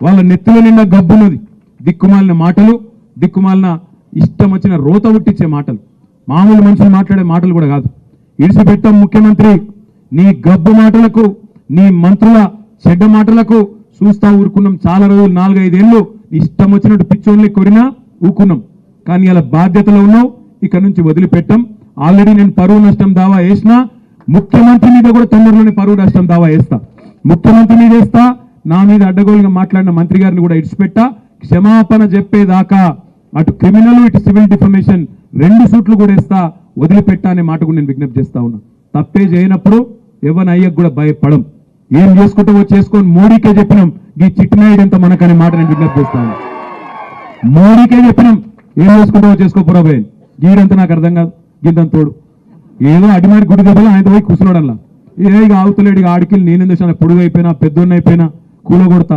వాళ్ళ నెత్తుల నిండా గబ్బున్నది, దిక్కుమాలిన మాటలు, దిక్కుమాలిన ఇష్టం వచ్చిన రోత ఉట్టించే మాటలు, మామూలు మనుషులు మాట్లాడే మాటలు కూడా కాదు. ఇడిచిపెట్టాం ముఖ్యమంత్రి, నీ గబ్బు మాటలకు, నీ మంత్రుల చెడ్డ మాటలకు చూస్తా ఊరుకున్నాం. చాలా రోజులు 4-5 ఏళ్ళు ఇష్టం వచ్చినట్టు పిచ్చోళ్ళని కొరినా ఊకున్నాం. కానీ అలా బాధ్యతలో ఉన్నావు, ఇక్కడ నుంచి వదిలిపెట్టాం. ఆల్రెడీ నేను పరువు నష్టం దావా వేసినా, ముఖ్యమంత్రి మీద కూడా తొందరలోనే పరువు నష్టం దావా వేస్తా. ముఖ్యమంత్రి మీద వేస్తా, నా మీద అడ్డగోలుగా మాట్లాడిన మంత్రి గారిని కూడా ఇడిచిపెట్టా. క్షమాపణ చెప్పేదాకా అటు క్రిమినల్ ఇటు సివిల్ డిఫమేషన్ 2 సూట్లు కూడా వేస్తా, వదిలిపెట్టా అనే మాట కూడా నేను విజ్ఞప్తి చేస్తా ఉన్నా. తప్పే చేయనప్పుడు ఎవరిని అయ్యకు కూడా భయపడం. ఏం చేసుకుంటావో చేసుకొని మోడీకే చెప్పినాం ఈ చిట్నాయుడు ఎంత మనకనే మాట నేను విజ్ఞప్తి చేస్తా ఉన్నా. మోడీకే చెప్పినాం ఏం చేసుకుంటావో చేసుకోపోరా భయ, గీడంతా నాకు అర్థం కాదు. గింతంత తోడు ఏదో అడిమాడి గుడి దెబ్బలు ఆయనతో పోయి కూర్చున్నాడల్లా. ఇక ఆవుతలేడు, ఇక ఆడికి నేనేం చేశాను, పొడుగు అయిపోయినా పెద్దోన్న అయిపోయినా కూల కొడతా.